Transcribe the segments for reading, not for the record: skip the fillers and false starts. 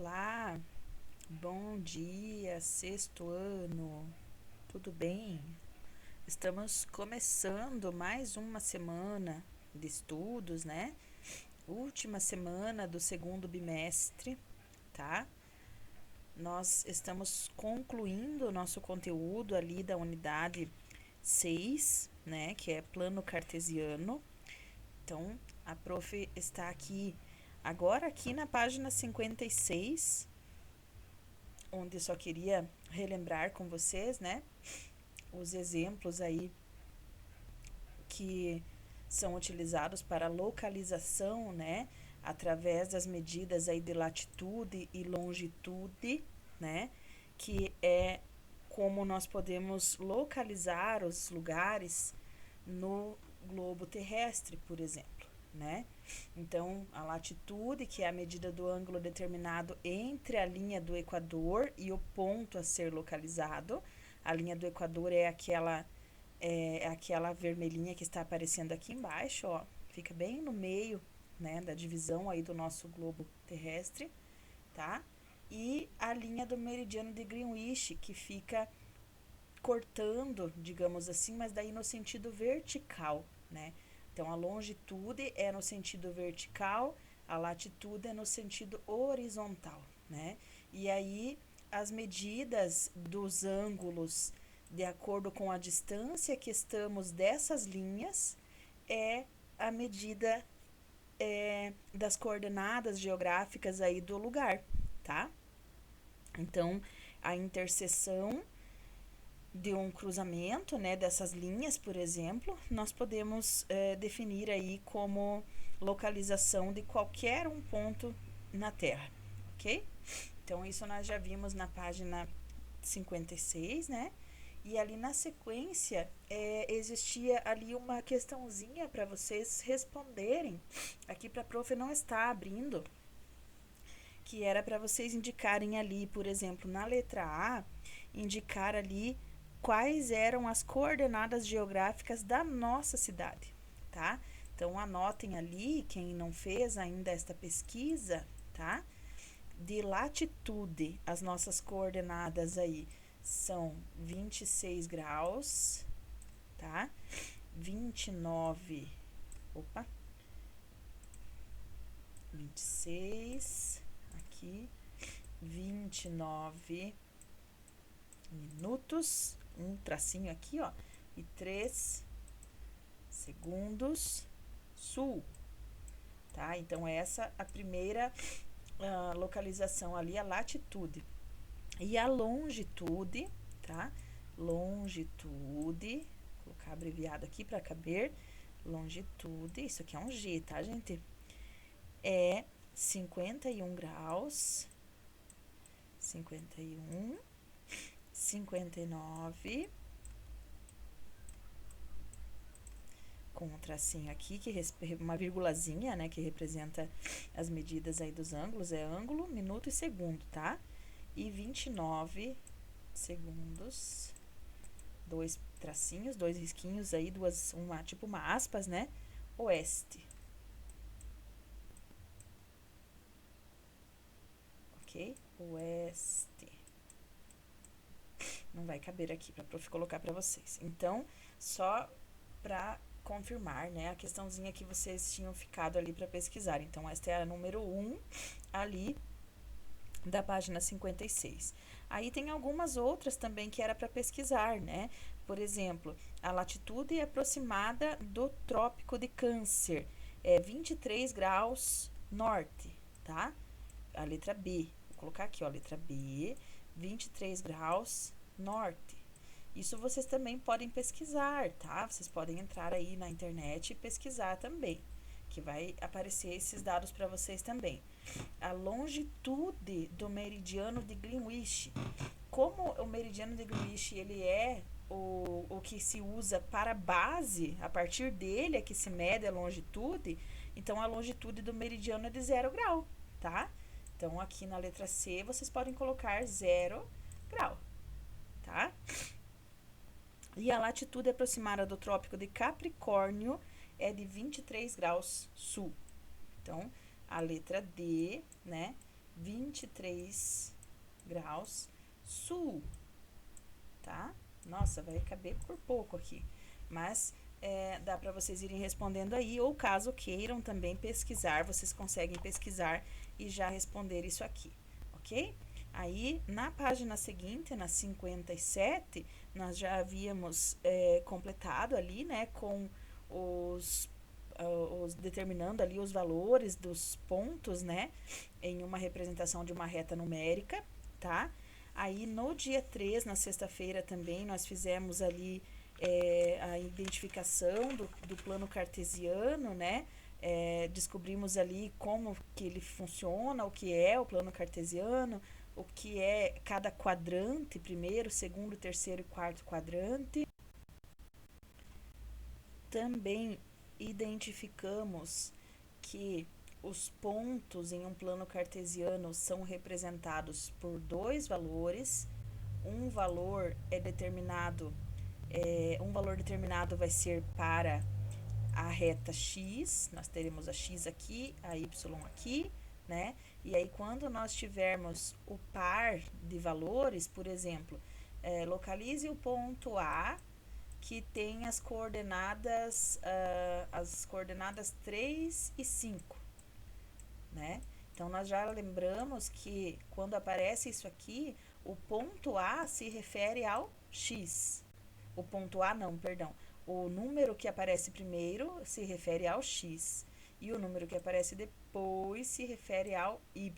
Olá, bom dia, sexto ano, tudo bem? Estamos começando mais uma semana de estudos, né? Última semana do segundo bimestre, tá? Nós estamos concluindo o nosso conteúdo ali da unidade 6, né? Que é plano cartesiano. Então, a prof está aqui na página 56, onde só queria relembrar com vocês, né, os exemplos aí que são utilizados para localização, né, através das medidas aí de latitude e longitude, né, que é como nós podemos localizar os lugares no globo terrestre, por exemplo, né? Então, a latitude, que é a medida do ângulo determinado entre a linha do Equador e o ponto a ser localizado. A linha do Equador é aquela vermelhinha que está aparecendo aqui embaixo, ó. Fica bem no meio, né, da divisão aí do nosso globo terrestre, tá? E a linha do meridiano de Greenwich, que fica cortando, digamos assim, mas daí no sentido vertical, né? Então, a longitude é no sentido vertical, a latitude é no sentido horizontal, né? E aí, as medidas dos ângulos, de acordo com a distância que estamos dessas linhas, é a medida das coordenadas geográficas aí do lugar, tá? Então, a interseção de um cruzamento, né, dessas linhas, por exemplo, nós podemos definir aí como localização de qualquer um ponto na Terra, ok? Então, isso nós já vimos na página 56, né? E ali na sequência existia ali uma questãozinha para vocês responderem. Aqui para a prof não está abrindo, que era para vocês indicarem ali, por exemplo, na letra A, indicar ali quais eram as coordenadas geográficas da nossa cidade, tá? Então, anotem ali, quem não fez ainda esta pesquisa, tá? De latitude, as nossas coordenadas aí são 26 graus, tá? 29, opa, 26, aqui, 29 minutos, um tracinho aqui, ó, e 3 segundos sul, tá? Então, essa a primeira localização ali, a latitude. E a longitude, tá? Longitude, vou colocar abreviado aqui para caber. Longitude, isso aqui é um G, tá, gente? É 51 graus, 51, 59, com um tracinho aqui, uma vírgulazinha, né, que representa as medidas aí dos ângulos, é ângulo, minuto e segundo, tá? E 29 segundos, dois tracinhos, dois risquinhos aí, tipo uma aspas, né? Oeste. Ok? Oeste. Não vai caber aqui para prof colocar para vocês. Então, só para confirmar, né, a questãozinha que vocês tinham ficado ali para pesquisar. Então, esta é a número 1 ali da página 56. Aí tem algumas outras também que era para pesquisar, né? Por exemplo, a latitude aproximada do Trópico de Câncer é 23 graus norte, tá? A letra B, vou colocar aqui, ó, a letra B, 23 graus norte. Isso vocês também podem pesquisar, tá? Vocês podem entrar aí na internet e pesquisar também, que vai aparecer esses dados para vocês também. A longitude do meridiano de Greenwich. Como o meridiano de Greenwich ele é o que se usa para base, a partir dele é que se mede a longitude, então a longitude do meridiano é de 0 grau, tá? Então, aqui na letra C, vocês podem colocar 0 grau, tá? E a latitude aproximada do Trópico de Capricórnio é de 23 graus sul. Então, a letra D, né? 23 graus sul, tá? Nossa, vai caber por pouco aqui, mas dá para vocês irem respondendo aí, ou caso queiram também pesquisar, vocês conseguem pesquisar e já responder isso aqui, ok? Aí, na página seguinte, na 57, nós já havíamos completado ali, né, com determinando ali os valores dos pontos, né, em uma representação de uma reta numérica, tá? Aí, no dia 3, na sexta-feira também, nós fizemos ali a identificação do plano cartesiano, né? Descobrimos ali como que ele funciona, o que é o plano cartesiano, o que é cada quadrante, primeiro, segundo, terceiro e quarto quadrante. Também identificamos que os pontos em um plano cartesiano são representados por dois valores. Um valor determinado vai ser para a reta x, nós teremos a x aqui, a y aqui, né? E aí, quando nós tivermos o par de valores, por exemplo, localize o ponto A, que tem as coordenadas 3 e 5, né? Então, nós já lembramos que quando aparece isso aqui, o ponto A se refere ao x. O ponto A não, perdão. O número que aparece primeiro se refere ao x. E o número que aparece depois se refere ao y.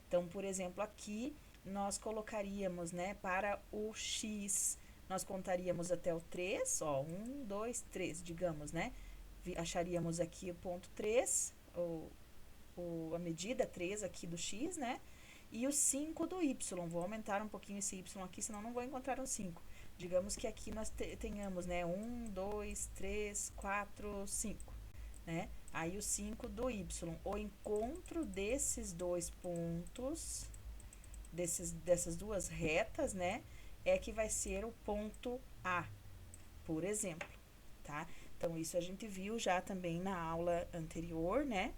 Então, por exemplo, aqui nós colocaríamos, né, para o x, nós contaríamos até o 3, ó, 1, 2, 3, digamos, né? Acharíamos aqui o ponto 3, a medida 3 aqui do x, né? E o 5 do y. Vou aumentar um pouquinho esse y aqui, senão não vou encontrar um 5. Digamos que aqui nós tenhamos, né, 1, 2, 3, 4, 5, né? Aí o 5 do y. O encontro desses dois pontos, dessas duas retas, né, é que vai ser o ponto A, por exemplo, tá? Então, isso a gente viu já também na aula anterior, né?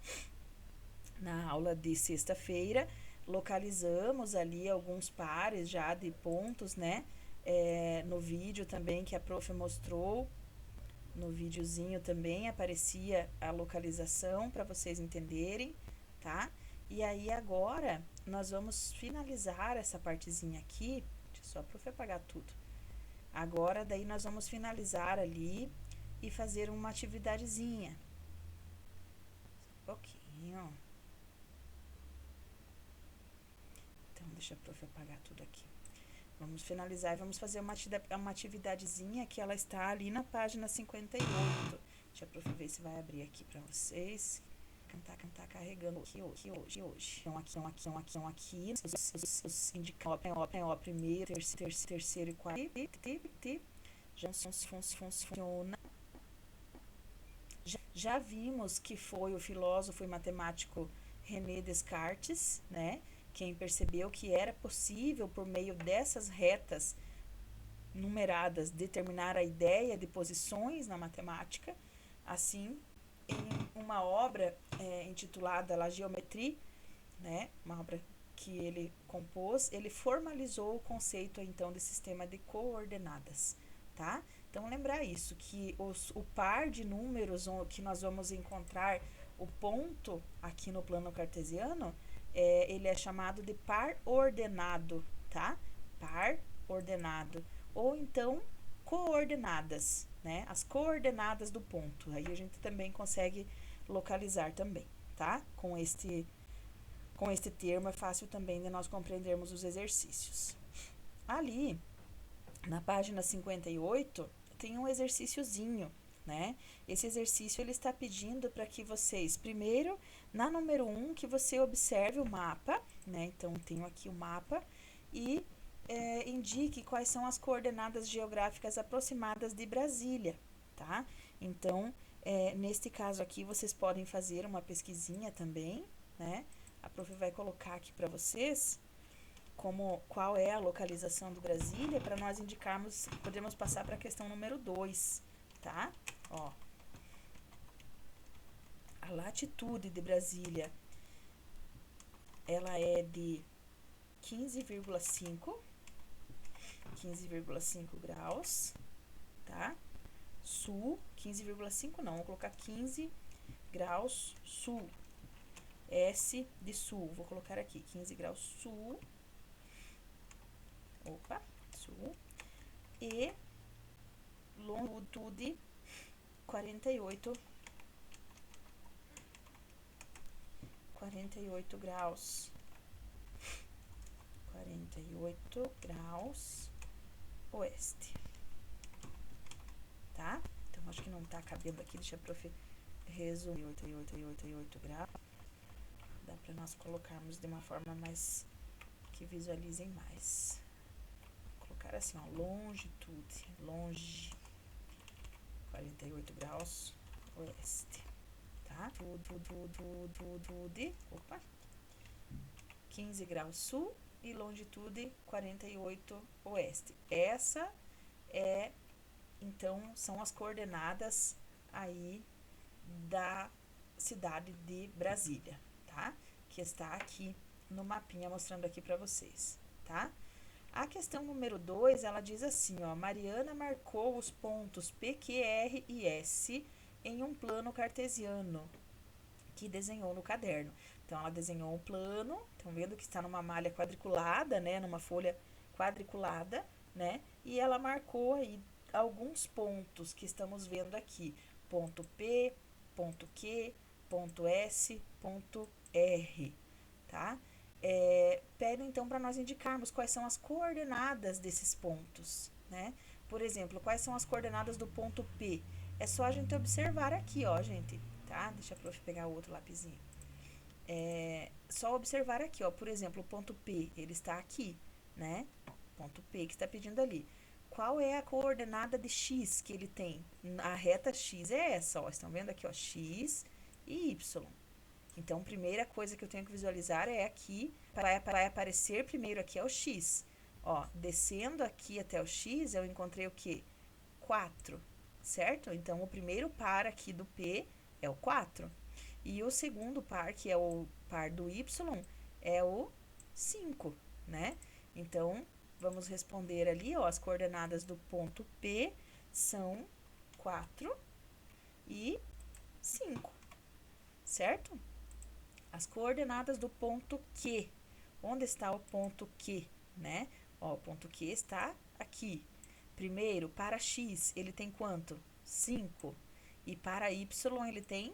Na aula de sexta-feira, localizamos ali alguns pares já de pontos, né? No vídeo também que a prof mostrou, no videozinho também aparecia a localização para vocês entenderem, tá? E aí agora nós vamos finalizar essa partezinha aqui, deixa só a prof apagar tudo. Agora daí nós vamos finalizar ali e fazer uma atividadezinha. Um pouquinho. Então, deixa a prof apagar tudo aqui. Vamos finalizar e vamos fazer uma atividadezinha que ela está ali na página 58. Deixa a prof ver se vai abrir aqui para vocês. Cantar carregando aqui hoje. Então, aqui, os indicadores, primeiro, terceiro e quarto, já funciona. Já vimos que foi o filósofo e matemático René Descartes, né? Quem percebeu que era possível, por meio dessas retas numeradas, determinar a ideia de posições na matemática. Assim, em uma obra intitulada La Géométrie, né, uma obra que ele compôs, ele formalizou o conceito, então, de sistema de coordenadas, tá? Então, lembrar isso, que o par de números que nós vamos encontrar o ponto aqui no plano cartesiano, ele é chamado de par ordenado, tá? Par ordenado. Ou então, coordenadas, né? As coordenadas do ponto. Aí a gente também consegue localizar também, tá? Com este termo é fácil também de nós compreendermos os exercícios. Ali, na página 58, tem um exercíciozinho, né? Esse exercício ele está pedindo para que vocês, primeiro, na número 1, que você observe o mapa, né? Então, tenho aqui o mapa e indique quais são as coordenadas geográficas aproximadas de Brasília, tá? Então, neste caso aqui, vocês podem fazer uma pesquisinha também, né? A prof vai colocar aqui para vocês qual é a localização de Brasília, para nós indicarmos, podemos passar para a questão número 2, tá? Ó, a latitude de Brasília ela é de 15,5 graus, tá? Sul, 15,5 não, vou colocar 15 graus sul. S de sul, vou colocar aqui, 15 graus sul. Opa, sul. E longitude 48 graus. 48 graus oeste. Tá? Então, acho que não tá cabendo aqui, deixa a prof resumir. 48 graus. Dá para nós colocarmos de uma forma mais que visualizem mais. Vou colocar assim, ó, longitude, longe, 48 graus oeste, tá? Opa, 15 graus sul e longitude 48 oeste. Essa é, então, são as coordenadas aí da cidade de Brasília, tá? Que está aqui no mapinha mostrando aqui para vocês, tá? A questão número 2, ela diz assim, ó, Mariana marcou os pontos P, Q, R e S em um plano cartesiano que desenhou no caderno. Então, ela desenhou um plano, estão vendo que está numa malha quadriculada, né, numa folha quadriculada, né, e ela marcou aí alguns pontos que estamos vendo aqui, ponto P, ponto Q, ponto S, ponto R, tá? Pede então para nós indicarmos quais são as coordenadas desses pontos, né? Por exemplo, quais são as coordenadas do ponto P? É só a gente observar aqui, ó, gente, tá? Deixa a prof pegar o outro lapisinho. Só observar aqui, ó, por exemplo, o ponto P, ele está aqui, né? Ponto P que está pedindo ali. Qual é a coordenada de X que ele tem? A reta X é essa, ó, estão vendo aqui, ó, X e Y. Então, primeira coisa que eu tenho que visualizar é aqui, para aparecer primeiro aqui é o X. Ó, descendo aqui até o X, eu encontrei o quê? 4, certo? Então, o primeiro par aqui do P é o 4. E o segundo par, que é o par do Y, é o 5, né? Então, vamos responder ali, ó, as coordenadas do ponto P são 4 e 5, certo? As coordenadas do ponto Q. Onde está o ponto Q, né? Ó, o ponto Q está aqui. Primeiro, para X, ele tem quanto? 5. E para Y, ele tem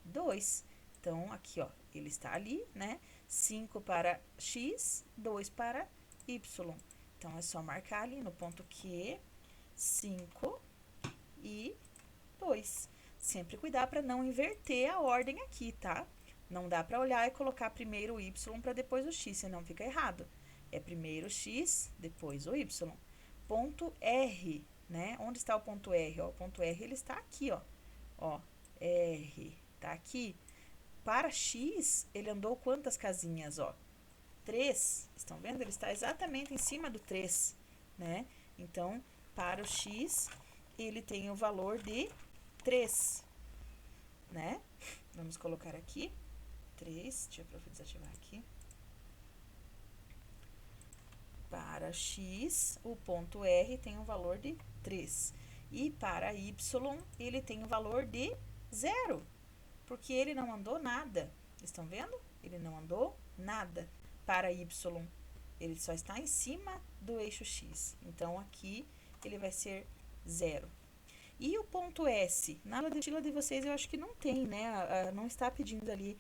2. Então, aqui, ó, ele está ali, né? 5 para X, 2 para Y. Então, é só marcar ali no ponto Q, 5 e 2. Sempre cuidar para não inverter a ordem aqui, tá? Não dá para olhar e colocar primeiro o Y para depois o X, senão fica errado. É primeiro o X, depois o Y. Ponto R, né? Onde está o ponto R? Ó, o ponto R, ele está aqui, ó. Ó, R, tá aqui. Para X, ele andou quantas casinhas, ó? 3. Estão vendo? Ele está exatamente em cima do 3, né? Então, para o X, ele tem o valor de 3, né? Vamos colocar aqui. 3, deixa eu desativar aqui. Para X, o ponto R tem um valor de 3. E para Y, ele tem um valor de 0. Porque ele não andou nada. Estão vendo? Ele não andou nada. Para Y, ele só está em cima do eixo X. Então, aqui, ele vai ser 0. E o ponto S? Na apostila de vocês, eu acho que não tem, né? Não está pedindo ali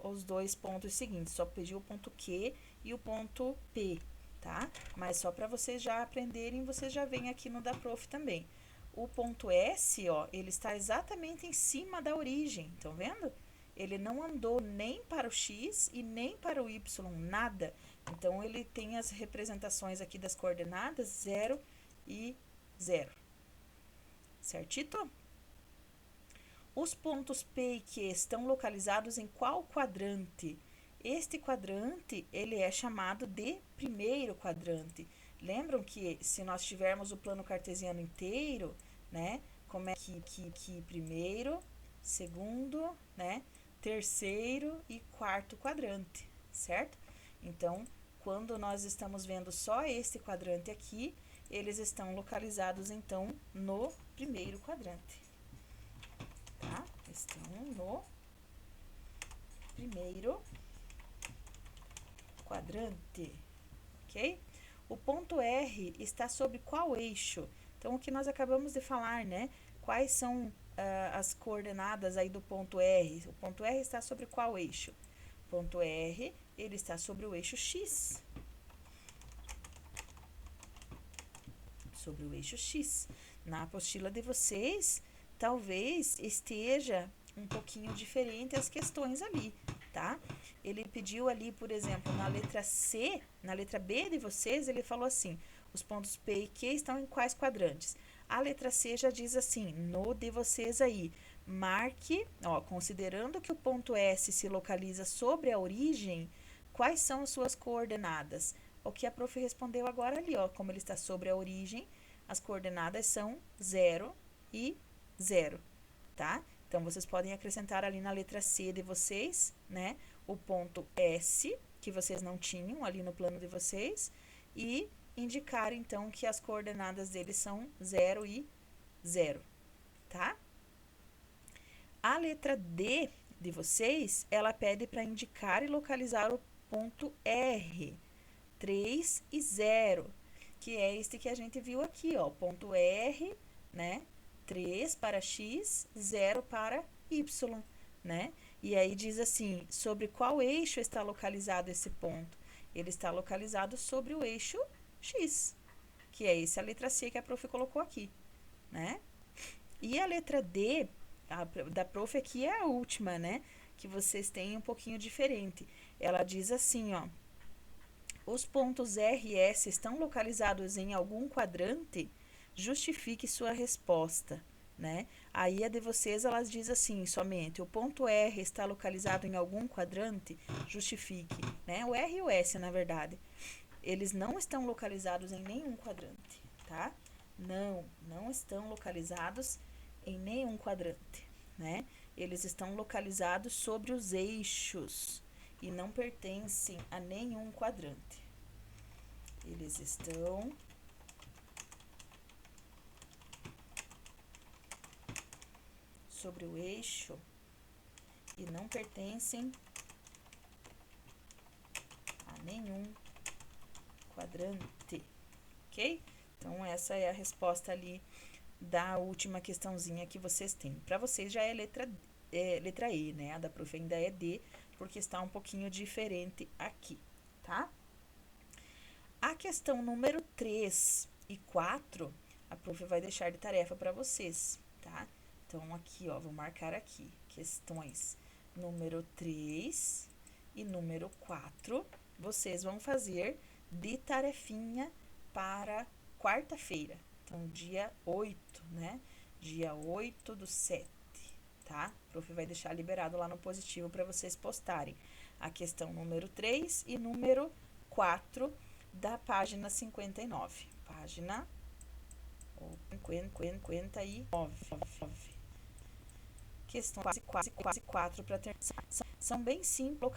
os dois pontos seguintes, só pediu o ponto Q e o ponto P, tá? Mas só para vocês já aprenderem, vocês já vêm aqui no da prof também. O ponto S, ó, ele está exatamente em cima da origem, estão vendo? Ele não andou nem para o X e nem para o Y, nada. Então, ele tem as representações aqui das coordenadas 0 e 0. Certito? Os pontos P e Q estão localizados em qual quadrante? Este quadrante, ele é chamado de primeiro quadrante. Lembram que se nós tivermos o plano cartesiano inteiro, né? Como é que primeiro, segundo, né? Terceiro e quarto quadrante, certo? Então, quando nós estamos vendo só esse quadrante aqui, eles estão localizados, então, no primeiro quadrante, tá? Estão no primeiro quadrante, ok? O ponto R está sobre qual eixo? Então, o que nós acabamos de falar, né? Quais são as coordenadas aí do ponto R? O ponto R está sobre qual eixo? O ponto R, ele está sobre o eixo X. Sobre o eixo X. Na apostila de vocês, talvez esteja um pouquinho diferente as questões ali, tá? Ele pediu ali, por exemplo, na letra C, na letra B de vocês, ele falou assim, os pontos P e Q estão em quais quadrantes? A letra C já diz assim, no de vocês aí, marque, ó, considerando que o ponto S se localiza sobre a origem, quais são as suas coordenadas? O que a prof respondeu agora ali, ó, como ele está sobre a origem, as coordenadas são 0 e 0, tá? Então, vocês podem acrescentar ali na letra C de vocês, né, o ponto S, que vocês não tinham ali no plano de vocês, e indicar, então, que as coordenadas deles são 0 e 0, tá? A letra D de vocês, ela pede para indicar e localizar o ponto R, 3 e 0, que é este que a gente viu aqui, ó, ponto R, né? 3 para X, 0 para Y, né? E aí diz assim, sobre qual eixo está localizado esse ponto? Ele está localizado sobre o eixo X, que é essa letra C que a prof colocou aqui, né? E a letra D, da prof aqui é a última, né? Que vocês têm um pouquinho diferente. Ela diz assim, ó, os pontos R e S estão localizados em algum quadrante? Justifique sua resposta, né? Aí a de vocês, elas diz assim, somente, o ponto R está localizado em algum quadrante? Justifique, né? O R e o S, na verdade. Eles não estão localizados em nenhum quadrante, tá? Não estão localizados em nenhum quadrante, né? Eles estão localizados sobre os eixos e não pertencem a nenhum quadrante. Eles estão sobre o eixo e não pertencem a nenhum quadrante, ok? Então, essa é a resposta ali da última questãozinha que vocês têm. Para vocês já é letra E, né? A da prof ainda é D, porque está um pouquinho diferente aqui, tá? A questão número 3 e 4, a prof vai deixar de tarefa para vocês, tá? Então, aqui, ó, vou marcar aqui, questões número 3 e número 4, vocês vão fazer de tarefinha para quarta-feira. Então, dia 8, né? Dia 8/7, tá? O prof vai deixar liberado lá no positivo para vocês postarem a questão número 3 e número 4 da página 59. Página 59. Questão quase 4 para terminar. São bem simples,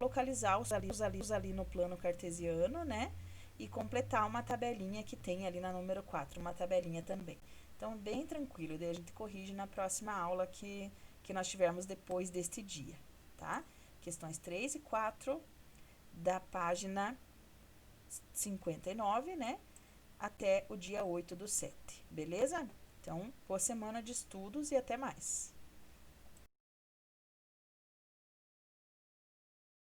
localizar os ali no plano cartesiano, né? E completar uma tabelinha que tem ali na número 4, uma tabelinha também. Então, bem tranquilo, daí a gente corrige na próxima aula que nós tivermos depois deste dia, tá? Questões 3 e 4 da página 59, né? Até o dia 8/7, beleza? Então, boa semana de estudos e até mais.